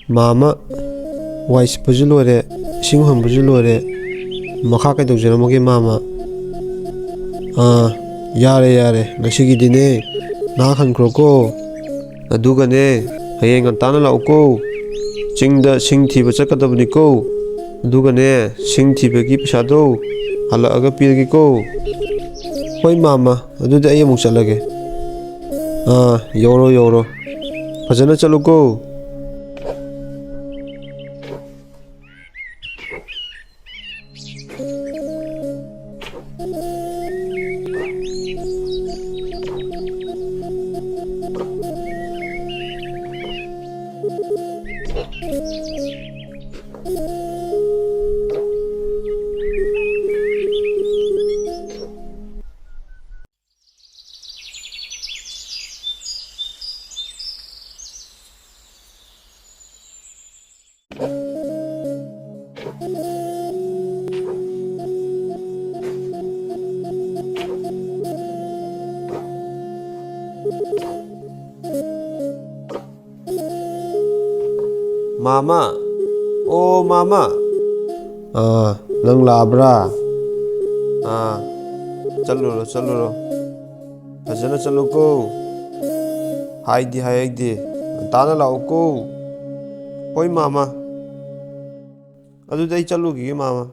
Mama wise pujulore sing hon pujulore makha kai dojaramoge mama yare yare nasigi dine na khan kroko aduga ne hayeng antana lauko chingda sing thiba chakadabni ko aduga ne sing thiba gi pisa do hala aga pirgi ko hoi mama aduda ay amuk chalage yoro yoro fajana chaluko Mama, oh mama, nang labra, chaluro, fajana chaluko, haidi, tana lauko, hoi mama, adudai chalugi mama.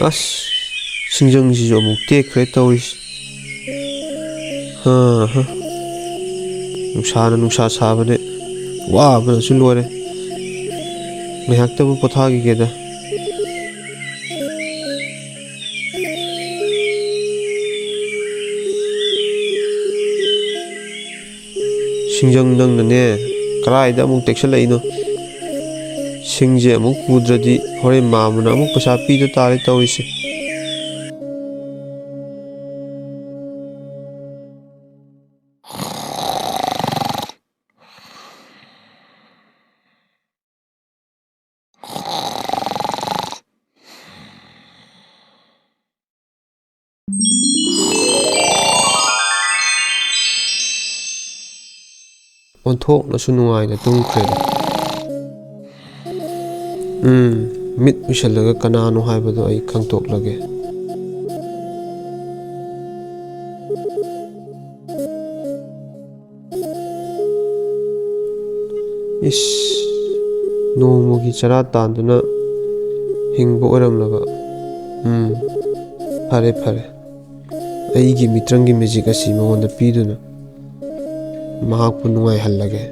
As singjangsisu amuk tekkhre tawrisi nungsa sabane wabanasu lore ngaihaktabu pothagigeda singjang nangnane karaida amuk teksalaino singje amuk pudradi hore mamana amuk pasa pida tare tawrisi onthoknasu nungaina tungkhreda mit uishalaga kanano haibado ai khangtoklage is nomogi chara tanduna hingbo oramlaba phare aigi mitrangi magic asi magonda piduna mahakpu nungai hallage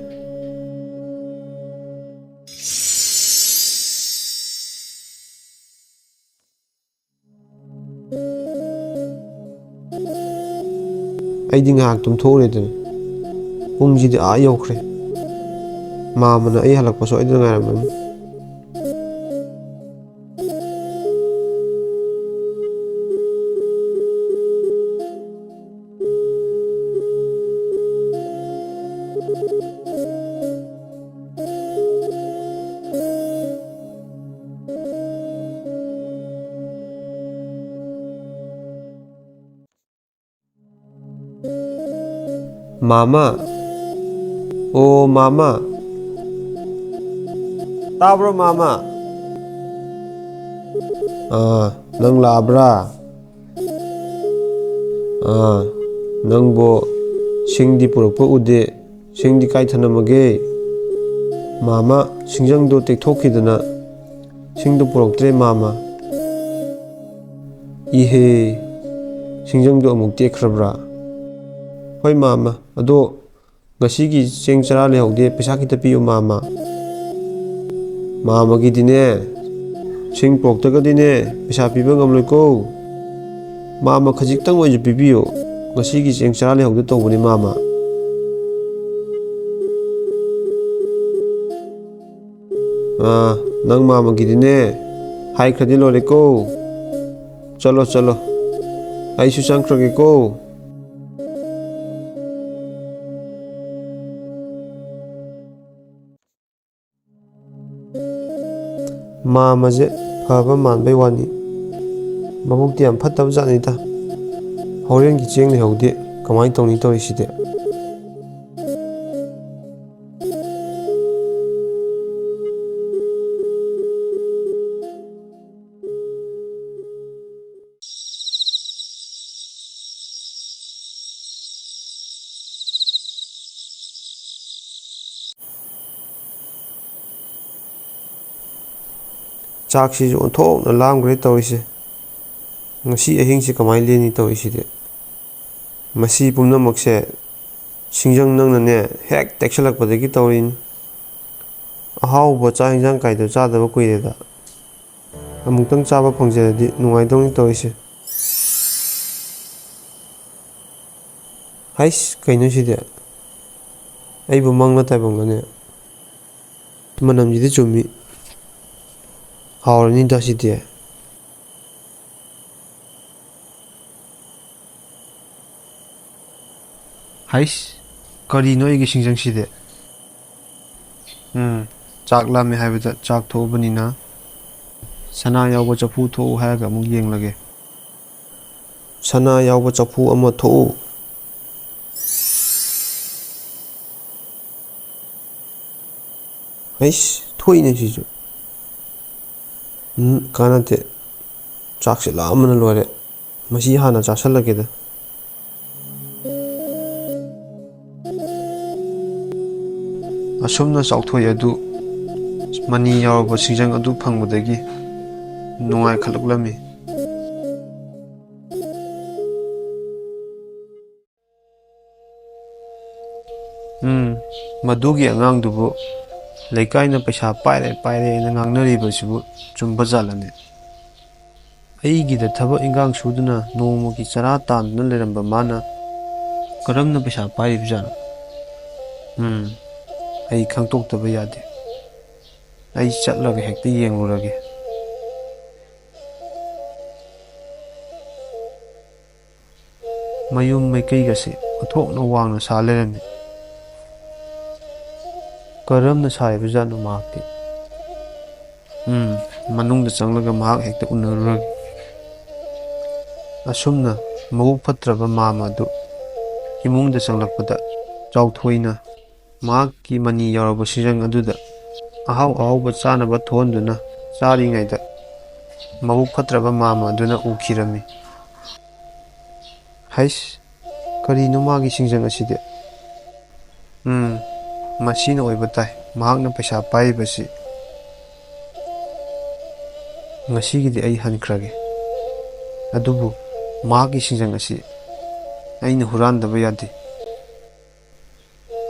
aidi ngahak tumthoreduna pungsidi yaukhre mamana ai halakpaso aiduna ngairamani Mama, oh mama, tabro mama, nang labra, nang bo singdi purakpa ude, singdi kai thanamage, mama singjangdo tekthokidana, singdo puraktre mama, ihe singjangdo amuk tekhrabra. Hoi mama, ado ngasi cheng chara lehaude pesa kita piyo mama. Mama gidine sing portagdine pesa piba ngamloi ko. Mama khajiktang oje pibiyo ngasi cheng chara lehaude tawbani mama. Nang mama gidine hai khadi lore ko. Chalo chalo ai su changkrage ko. Mama je phaba manbai wani mabukti yam phattab janita horen gi cheng lehaude kamai tawni tawriside. Chakshi onthokna lamgre tawrise ngasi ahingsi kamai leni tawriside masi pumnamakse singjang nangne hek teksalakpadagi tawrin ahauba cha hingjang kaida chadaba kuireda amungtang chaba phangjaradi nungaidongni tawrise. Hais kaino side aibu mangna taibongane manamjide chumi haurani daside. Hais karino igi singjang side chak lame haibada chak thobanina sana yauba chapu tho haga amuk yenglage. Sana yauba chapu ama tho. Hais thoine sijo kanate chakse lamana lore masi hana chasalageda. Asumna chauthoi adu mani yauba singjang adu phangbadagi nungai khalaklami. Madugi angangdubu leikaina paisa paire na ngangnaribasibu chumba jalane. Aigida thaba ingang suduna nomogi chara tanduna leramba mana karamna paisa pairibjana. Ai khangtoktaba yade. Ai chatlaga hekta yenglurage. Mayum maikaigase othokna wangna sa lerami. Karamna saibajanu mahakti manungda changlaga mahak hekta unarurage. Asumna mabuk phatraba mama adu imungda changlakpada chauthoina mahakki mani yauraba singjang aduda ahauba chanaba thonduna charingaida mabuk phatraba mama aduna ukhirami. Hais karino magi singjang aside masina oibatai mahakna paisa paibasi ngasigidi ai hankrage adubu mahakki singjang asi aina hurandaba yade.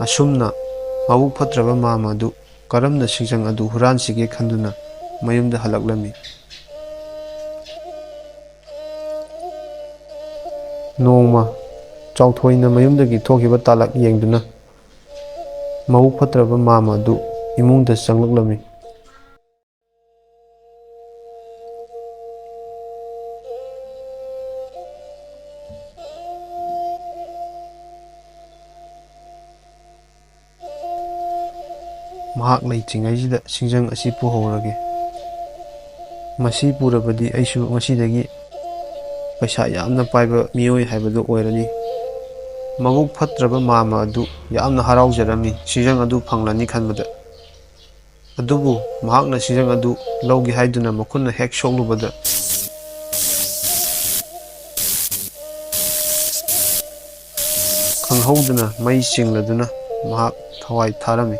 Asumna mabuk phatraba mama adu karamna singjang adu huransige khanduna mayumda halaklami. Nongma chauthoina mayumdagi thokiba talak yengduna mabuk phatraba mama adu imungda changlaklami. Mahak leichingayjida singjang asi puhorage. Masi purabadi aisu ngasidagi paisa yamna paiba miyoi haibadu oirani. Mabuk phatraba mama adu yamna haraujarami singjang adu phanglani khanbada. Adubu mahakna singjang adu laugi haiduna makhunna hek soklubada khanghauduna mai chingladuna mahak thawai tharami.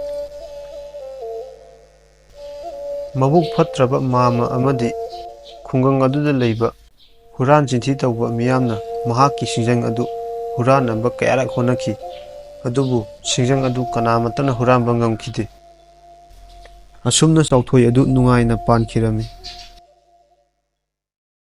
Mabuk phatraba mama amadi khungang aduda leiba huran chinthi tawba miyamna mahakki singjang adu huranamba kayarak honaki ꯑꯗꯨꯕꯨ ꯁꯤꯡꯖꯪ ꯑꯗꯨ ꯀꯅꯥꯃꯠꯇꯅ ꯍꯨꯔꯥꯟꯕ ꯉꯝꯈꯤꯗꯦ꯫ ꯑꯁꯨꯝꯅ ꯆꯥꯎꯊꯣꯏ ꯑꯗꯨ ꯅꯨꯡꯉꯥꯏꯅ ꯄꯥꯟꯈꯤꯔꯝꯃꯤ꯫